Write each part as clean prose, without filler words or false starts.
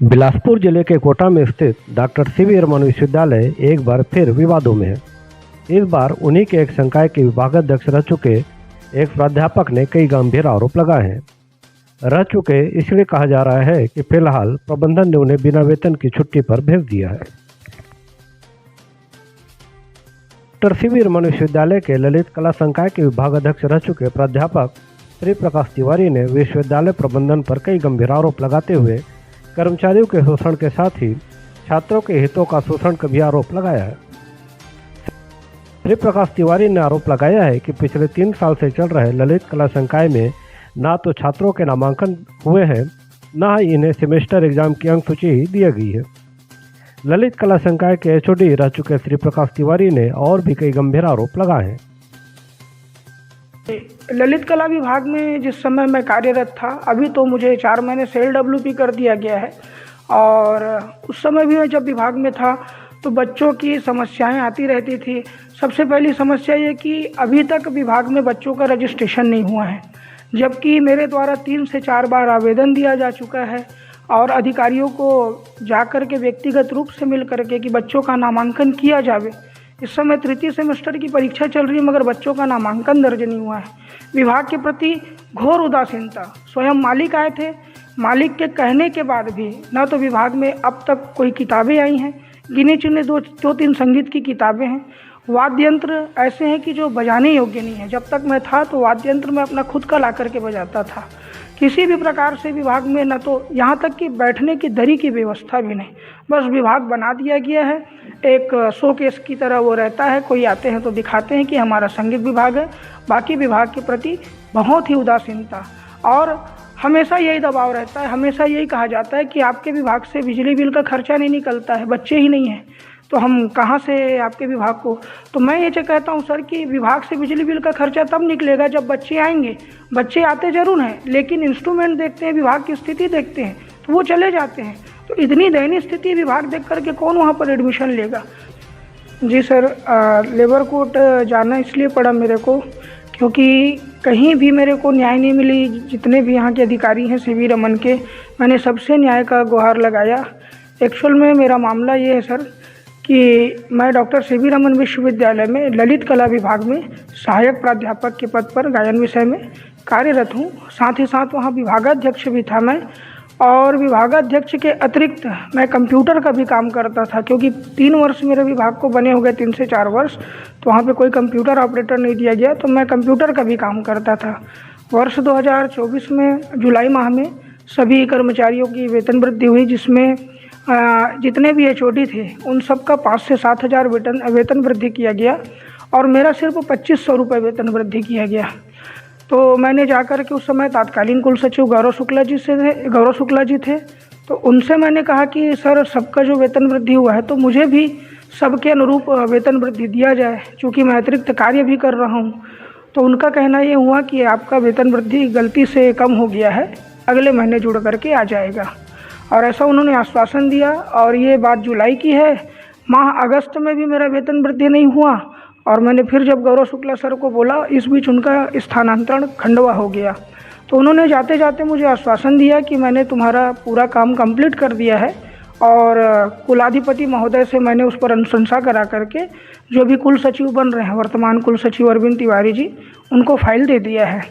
बिलासपुर जिले के कोटा में स्थित डॉक्टर सीवी रमन विश्वविद्यालय एक बार फिर विवादों में है। इस बार उन्हीं के एक संकाय के विभागाध्यक्ष रह चुके एक प्राध्यापक ने कई गंभीर आरोप लगाए हैं। रह चुके इसलिए कहा जा रहा है कि फिलहाल प्रबंधन ने उन्हें बिना वेतन की छुट्टी पर भेज दिया है। डॉक्टर सीवी रमन विश्वविद्यालय के ललित कला संकाय के विभागाध्यक्ष रह चुके प्राध्यापक श्री प्रकाश तिवारी ने विश्वविद्यालय प्रबंधन पर कई गंभीर आरोप लगाते हुए कर्मचारियों के शोषण के साथ ही छात्रों के हितों का शोषण का भी आरोप लगाया है। श्री प्रकाश तिवारी ने आरोप लगाया है कि पिछले 3 साल से चल रहे ललित कला संकाय में ना तो छात्रों के नामांकन हुए हैं, न ही इन्हें सेमेस्टर एग्जाम की अंक सूची दी गई है। ललित कला संकाय के एचओडी रह चुके श्री प्रकाश तिवारी ने और भी कई गंभीर आरोप लगाए हैं। ललित कला विभाग में जिस समय मैं कार्यरत था, अभी तो मुझे 4 महीने से LWP कर दिया गया है, और उस समय भी मैं जब विभाग में था तो बच्चों की समस्याएं आती रहती थी। सबसे पहली समस्या ये कि अभी तक विभाग में बच्चों का रजिस्ट्रेशन नहीं हुआ है, जबकि मेरे द्वारा 3 से 4 बार आवेदन दिया जा चुका है और अधिकारियों को जाकर के व्यक्तिगत रूप से मिल करके कि बच्चों का नामांकन किया जावे। इस समय 3य सेमेस्टर की परीक्षा चल रही है, मगर बच्चों का नामांकन दर्ज नहीं हुआ है। विभाग के प्रति घोर उदासीनता। स्वयं मालिक आए थे, मालिक के कहने के बाद भी न तो विभाग में अब तक कोई किताबें आई हैं, गिने चुने 2-3 संगीत की किताबें हैं। वाद्य यंत्र ऐसे हैं कि जो बजाने योग्य नहीं है। जब तक मैं था तो वाद्य यंत्र मैं अपना खुद का ला करके बजाता था। किसी भी प्रकार से विभाग में न तो यहाँ तक कि बैठने की दरी की व्यवस्था भी नहीं, बस विभाग बना दिया गया है। एक शोकेस की तरह वो रहता है, कोई आते हैं तो दिखाते हैं कि हमारा संगीत विभाग है, बाकी विभाग के प्रति बहुत ही उदासीनता। और हमेशा यही दबाव रहता है, हमेशा यही कहा जाता है कि आपके विभाग से बिजली बिल का खर्चा नहीं निकलता है, बच्चे ही नहीं हैं तो हम कहाँ से आपके विभाग को। तो मैं ये कहता हूँ सर कि विभाग से बिजली बिल का खर्चा तब निकलेगा जब बच्चे आएंगे। बच्चे आते ज़रूर हैं, लेकिन इंस्ट्रूमेंट देखते हैं, विभाग की स्थिति देखते हैं तो वो चले जाते हैं। तो इतनी दयनीय स्थिति विभाग देख करके कौन वहाँ पर एडमिशन लेगा। जी सर, लेबर कोर्ट जाना इसलिए पड़ा मेरे को क्योंकि कहीं भी मेरे को न्याय नहीं मिली। जितने भी यहाँ के अधिकारी हैं सीवी रमन के, मैंने सबसे न्याय का गुहार लगाया। एक्चुअल में मेरा मामला ये है सर कि मैं डॉक्टर सीवी रमन विश्वविद्यालय में ललित कला विभाग में सहायक प्राध्यापक के पद पर गायन विषय में कार्यरत हूँ। साथ ही साथ वहाँ विभागाध्यक्ष भी था मैं, और विभागाध्यक्ष के अतिरिक्त मैं कंप्यूटर का भी काम करता था, क्योंकि 3 वर्ष मेरे विभाग को बने हो गए, 3 से 4 वर्ष, तो वहाँ पे कोई कंप्यूटर ऑपरेटर नहीं दिया गया, तो मैं कंप्यूटर का भी काम करता था। वर्ष 2024 में जुलाई माह में सभी कर्मचारियों की वेतन वृद्धि हुई, जिसमें जितने भी एचओडी थे उन सब का 5 से 7 हज़ार वेतन वृद्धि किया गया, और मेरा सिर्फ 2500 रुपये वेतन वृद्धि किया गया। तो मैंने जाकर के उस समय तत्कालीन कुल सचिव गौरव शुक्ला जी थे, तो उनसे मैंने कहा कि सर सबका जो वेतन वृद्धि हुआ है तो मुझे भी सबके अनुरूप वेतन वृद्धि दिया जाए, चूँकि मैं अतिरिक्त कार्य भी कर रहा हूँ। तो उनका कहना ये हुआ कि आपका वेतन वृद्धि गलती से कम हो गया है, अगले महीने जुड़ करके आ जाएगा, और ऐसा उन्होंने आश्वासन दिया। और ये बात जुलाई की है, माह अगस्त में भी मेरा वेतन वृद्धि नहीं हुआ, और मैंने फिर जब गौरव शुक्ला सर को बोला, इस बीच उनका स्थानांतरण खंडवा हो गया। तो उन्होंने जाते जाते मुझे आश्वासन दिया कि मैंने तुम्हारा पूरा काम कंप्लीट कर दिया है, और कुलाधिपति महोदय से मैंने उस पर अनुशंसा करा करके जो भी कुल सचिव बन रहे हैं, वर्तमान कुल सचिव अरविंद तिवारी जी, उनको फाइल दे दिया है।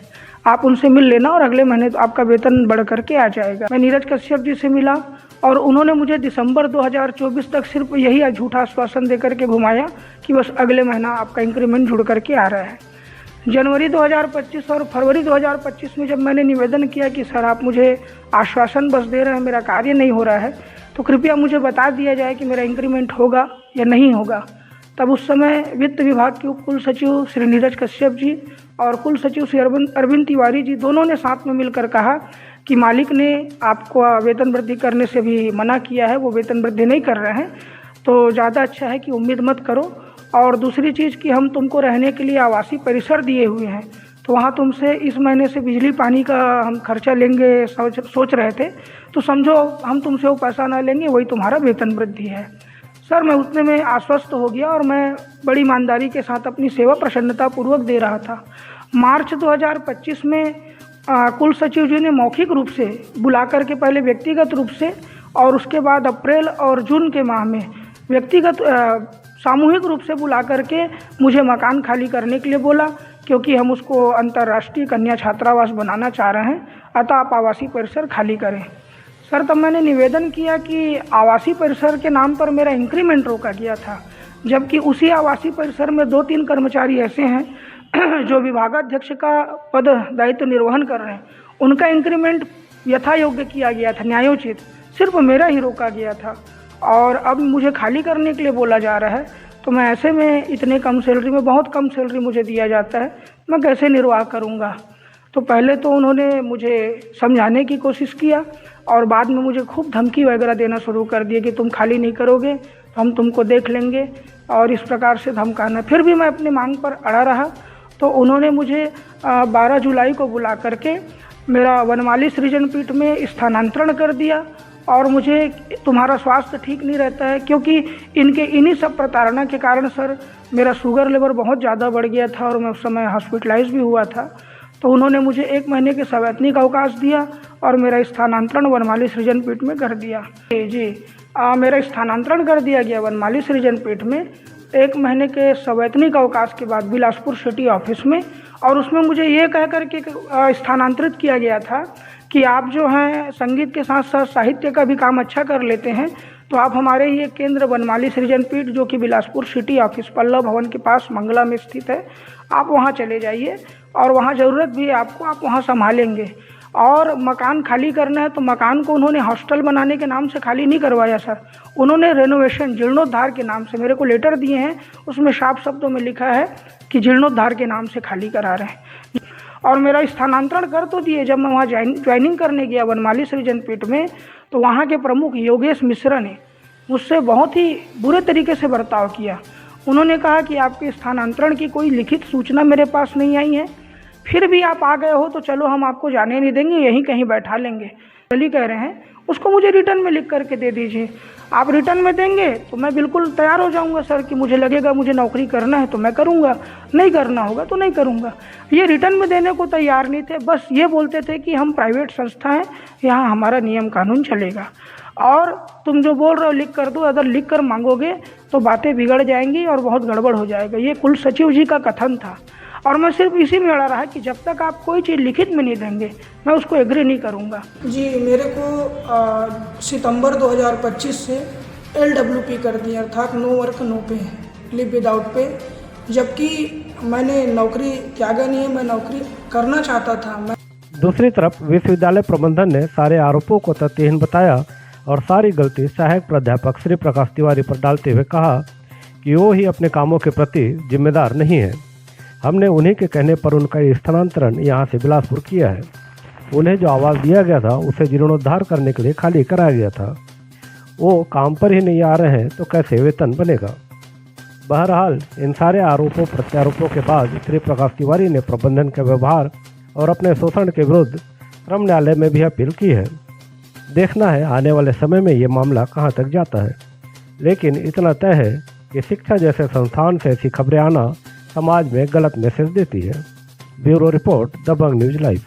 आप उनसे मिल लेना और अगले महीने तो आपका वेतन बढ़ करके आ जाएगा। मैं नीरज कश्यप जी से मिला, और उन्होंने मुझे दिसंबर 2024 तक सिर्फ यही झूठा आश्वासन दे करके घुमाया कि बस अगले महीना आपका इंक्रीमेंट जुड़ करके आ रहा है। जनवरी 2025 और फरवरी 2025 में जब मैंने निवेदन किया कि सर आप मुझे आश्वासन बस दे रहे हैं, मेरा कार्य नहीं हो रहा है, तो कृपया मुझे बता दिया जाए कि मेरा इंक्रीमेंट होगा या नहीं होगा। तब उस समय वित्त विभाग के उप कुल सचिव श्री नीरज कश्यप जी और कुल सचिव श्री अरविंद तिवारी जी, दोनों ने साथ में मिलकर कहा कि मालिक ने आपको वेतन वृद्धि करने से भी मना किया है, वो वेतन वृद्धि नहीं कर रहे हैं, तो ज़्यादा अच्छा है कि उम्मीद मत करो। और दूसरी चीज़ कि हम तुमको रहने के लिए आवासीय परिसर दिए हुए हैं, तो वहाँ तुमसे इस महीने से बिजली पानी का हम खर्चा लेंगे सोच रहे थे, तो समझो हम तुमसे वो पैसा ना लेंगे, वही तुम्हारा वेतन वृद्धि है। सर मैं उतने में आश्वस्त हो गया, और मैं बड़ी ईमानदारी के साथ अपनी सेवा प्रसन्नतापूर्वक दे रहा था। मार्च 2025 में कुल सचिव जी ने मौखिक रूप से बुला करके पहले व्यक्तिगत रूप से और उसके बाद अप्रैल और जून के माह में व्यक्तिगत सामूहिक रूप से बुला करके मुझे मकान खाली करने के लिए बोला, क्योंकि हम उसको अंतर्राष्ट्रीय कन्या छात्रावास बनाना चाह रहे हैं, अतः आप आवासीय परिसर खाली करें। सर, तब मैंने निवेदन किया कि आवासीय परिसर के नाम पर मेरा इंक्रीमेंट रोका गया था, जबकि उसी आवासीय परिसर में 2-3 कर्मचारी ऐसे हैं जो विभागाध्यक्ष का पद दायित्व निर्वहन कर रहे हैं, उनका इंक्रीमेंट यथा योग्य किया गया था, न्यायोचित, सिर्फ मेरा ही रोका गया था। और अब मुझे खाली करने के लिए बोला जा रहा है, तो मैं ऐसे में इतने कम सैलरी में, बहुत कम सैलरी मुझे दिया जाता है, मैं कैसे निर्वाह करूँगा। तो पहले तो उन्होंने मुझे समझाने की कोशिश किया और बाद में मुझे खूब धमकी वगैरह देना शुरू कर दिया कि तुम खाली नहीं करोगे तो हम तुमको देख लेंगे, और इस प्रकार से धमकाना। फिर भी मैं अपनी मांग पर अड़ा रहा, तो उन्होंने मुझे 12 जुलाई को बुला करके मेरा वनमाली सृजन पीठ में स्थानांतरण कर दिया। और मुझे तुम्हारा स्वास्थ्य ठीक नहीं रहता है, क्योंकि इन्हीं सब प्रताड़ना के कारण सर मेरा शुगर लेवल बहुत ज़्यादा बढ़ गया था और मैं उस समय हॉस्पिटलाइज भी हुआ था। तो उन्होंने मुझे 1 महीने के सवैतनिक अवकाश दिया और मेरा स्थानांतरण वनमाली सृजन पीठ में कर दिया। जी, मेरा स्थानांतरण कर दिया गया वनमाली सृजन पीठ में 1 महीने के सवैतनिक अवकाश के बाद बिलासपुर सिटी ऑफिस में। और उसमें मुझे ये कह कर के स्थानांतरित किया गया था कि आप जो हैं संगीत के साथ साथ साहित्य का भी काम अच्छा कर लेते हैं, तो आप हमारे ही एक केंद्र वनमाली सृजन पीठ, जो कि बिलासपुर सिटी ऑफिस पल्लव भवन के पास मंगला में स्थित है, आप वहाँ चले जाइए और वहाँ ज़रूरत भी है आपको, आप वहाँ संभालेंगे। और मकान खाली करना है तो मकान को उन्होंने हॉस्टल बनाने के नाम से खाली नहीं करवाया सर, उन्होंने रेनोवेशन, जीर्णोद्धार के नाम से मेरे को लेटर दिए हैं, उसमें साफ शब्दों में लिखा है कि जीर्णोद्धार के नाम से खाली करा रहे हैं। और मेरा स्थानांतरण कर तो दिए। जब मैं वहाँ ज्वाइनिंग करने गया वनमाली सृजन पीठ में, तो वहाँ के प्रमुख योगेश मिश्रा ने मुझसे बहुत ही बुरे तरीके से बर्ताव किया। उन्होंने कहा कि आपके स्थानांतरण की कोई लिखित सूचना मेरे पास नहीं आई है, फिर भी आप आ गए हो तो चलो हम आपको जाने नहीं देंगे, यहीं कहीं बैठा लेंगे। चलिए कह रहे हैं उसको मुझे रिटर्न में लिख करके दे दीजिए। आप रिटर्न में देंगे तो मैं बिल्कुल तैयार हो जाऊंगा सर, कि मुझे लगेगा मुझे नौकरी करना है तो मैं करूंगा, नहीं करना होगा तो नहीं करूंगा। ये रिटर्न में देने को तैयार नहीं थे, बस ये बोलते थे कि हम प्राइवेट संस्था हैं, यहाँ हमारा नियम कानून चलेगा और तुम जो बोल रहे हो लिख कर दो, अगर लिख कर मांगोगे तो बातें बिगड़ जाएंगी और बहुत गड़बड़ हो जाएगा। ये कुल सचिव जी का कथन था और मैं सिर्फ इसी में अड़ा रहा कि जब तक आप कोई चीज़ लिखित में नहीं देंगे मैं उसको एग्री नहीं करूँगा। जी, मेरे को सितंबर 2025 से LWP कर दिया, अर्थात नो वर्क नो पे, लिव विदाउट पे, जबकि मैंने नौकरी त्यागा नहीं है, मैं नौकरी करना चाहता था। दूसरी तरफ विश्वविद्यालय प्रबंधन ने सारे आरोपों को तथ्यहीन बताया और सारी गलती सहायक प्राध्यापक श्री प्रकाश तिवारी पर डालते हुए कहा कि वो ही अपने कामों के प्रति जिम्मेदार नहीं है। हमने उन्हीं के कहने पर उनका स्थानांतरण यहाँ से बिलासपुर किया है। उन्हें जो आवाज़ दिया गया था उसे जीर्णोद्धार करने के लिए खाली कराया गया था। वो काम पर ही नहीं आ रहे हैं तो कैसे वेतन बनेगा। बहरहाल इन सारे आरोपों प्रत्यारोपों के बाद श्री प्रकाश तिवारी ने प्रबंधन के व्यवहार और अपने शोषण के विरुद्ध श्रम न्यायालय में भी अपील की है। देखना है आने वाले समय में ये मामला कहाँ तक जाता है, लेकिन इतना तय है कि शिक्षा जैसे संस्थान से ऐसी खबरें आना समाज में गलत मैसेज देती है। ब्यूरो रिपोर्ट, दबंग न्यूज लाइव।